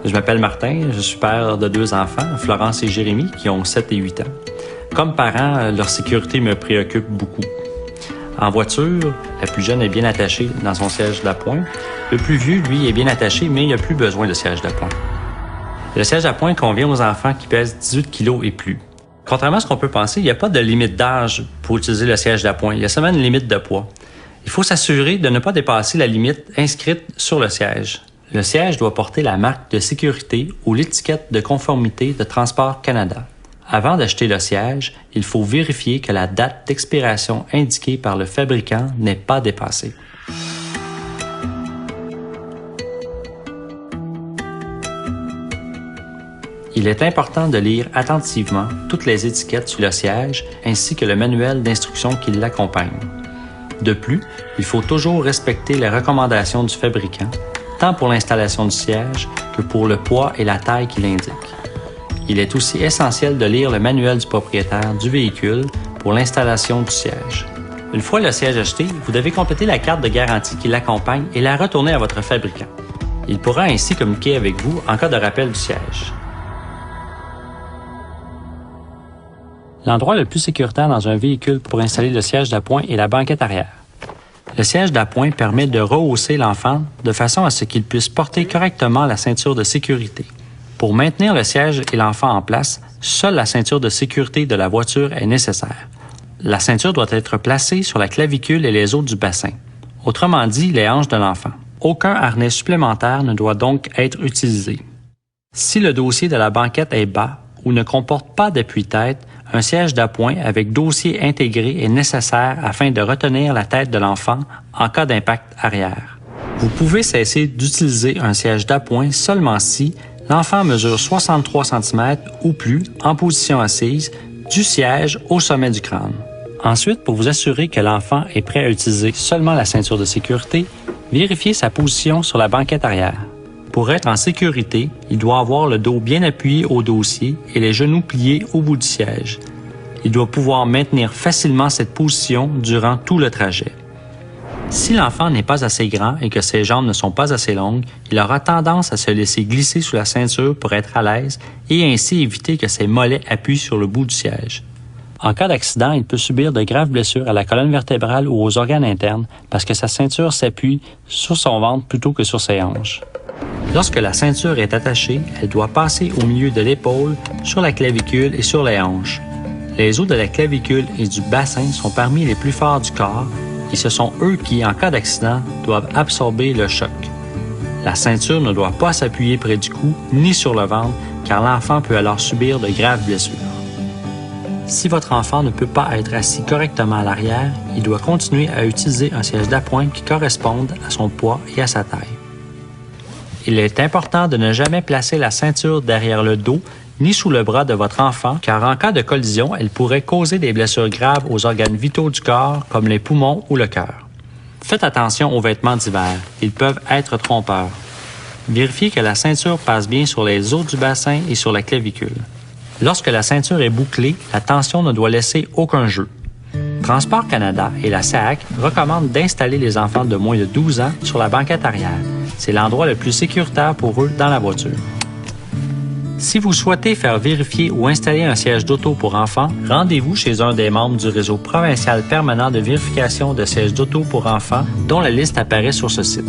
Je m'appelle Martin, je suis père de 2 enfants, Florence et Jérémy, qui ont 7 et 8 ans. Comme parent, leur sécurité me préoccupe beaucoup. En voiture, la plus jeune est bien attachée dans son siège d'appoint. Le plus vieux, lui, est bien attaché, mais il n'a plus besoin de siège d'appoint. Le siège d'appoint convient aux enfants qui pèsent 18 kg et plus. Contrairement à ce qu'on peut penser, il n'y a pas de limite d'âge pour utiliser le siège d'appoint. Il y a seulement une limite de poids. Il faut s'assurer de ne pas dépasser la limite inscrite sur le siège. Le siège doit porter la marque de sécurité ou l'étiquette de conformité de Transport Canada. Avant d'acheter le siège, il faut vérifier que la date d'expiration indiquée par le fabricant n'est pas dépassée. Il est important de lire attentivement toutes les étiquettes sur le siège ainsi que le manuel d'instruction qui l'accompagne. De plus, il faut toujours respecter les recommandations du fabricant, tant pour l'installation du siège que pour le poids et la taille qu'il indique. Il est aussi essentiel de lire le manuel du propriétaire du véhicule pour l'installation du siège. Une fois le siège acheté, vous devez compléter la carte de garantie qui l'accompagne et la retourner à votre fabricant. Il pourra ainsi communiquer avec vous en cas de rappel du siège. L'endroit le plus sécuritaire dans un véhicule pour installer le siège d'appoint est la banquette arrière. Le siège d'appoint permet de rehausser l'enfant de façon à ce qu'il puisse porter correctement la ceinture de sécurité. Pour maintenir le siège et l'enfant en place, seule la ceinture de sécurité de la voiture est nécessaire. La ceinture doit être placée sur la clavicule et les os du bassin, autrement dit les hanches de l'enfant. Aucun harnais supplémentaire ne doit donc être utilisé. Si le dossier de la banquette est bas ou ne comporte pas d'appui-tête, un siège d'appoint avec dossier intégré est nécessaire afin de retenir la tête de l'enfant en cas d'impact arrière. Vous pouvez cesser d'utiliser un siège d'appoint seulement si l'enfant mesure 63 cm ou plus en position assise du siège au sommet du crâne. Ensuite, pour vous assurer que l'enfant est prêt à utiliser seulement la ceinture de sécurité, vérifiez sa position sur la banquette arrière. Pour être en sécurité, il doit avoir le dos bien appuyé au dossier et les genoux pliés au bout du siège. Il doit pouvoir maintenir facilement cette position durant tout le trajet. Si l'enfant n'est pas assez grand et que ses jambes ne sont pas assez longues, il aura tendance à se laisser glisser sous la ceinture pour être à l'aise et ainsi éviter que ses mollets appuient sur le bout du siège. En cas d'accident, il peut subir de graves blessures à la colonne vertébrale ou aux organes internes parce que sa ceinture s'appuie sur son ventre plutôt que sur ses hanches. Lorsque la ceinture est attachée, elle doit passer au milieu de l'épaule, sur la clavicule et sur les hanches. Les os de la clavicule et du bassin sont parmi les plus forts du corps et ce sont eux qui, en cas d'accident, doivent absorber le choc. La ceinture ne doit pas s'appuyer près du cou ni sur le ventre car l'enfant peut alors subir de graves blessures. Si votre enfant ne peut pas être assis correctement à l'arrière, il doit continuer à utiliser un siège d'appoint qui corresponde à son poids et à sa taille. Il est important de ne jamais placer la ceinture derrière le dos ni sous le bras de votre enfant, car en cas de collision, elle pourrait causer des blessures graves aux organes vitaux du corps, comme les poumons ou le cœur. Faites attention aux vêtements d'hiver, ils peuvent être trompeurs. Vérifiez que la ceinture passe bien sur les os du bassin et sur la clavicule. Lorsque la ceinture est bouclée, la tension ne doit laisser aucun jeu. Transport Canada et la SAAC recommandent d'installer les enfants de moins de 12 ans sur la banquette arrière. C'est l'endroit le plus sécuritaire pour eux dans la voiture. Si vous souhaitez faire vérifier ou installer un siège d'auto pour enfants, rendez-vous chez un des membres du réseau provincial permanent de vérification de sièges d'auto pour enfants dont la liste apparaît sur ce site.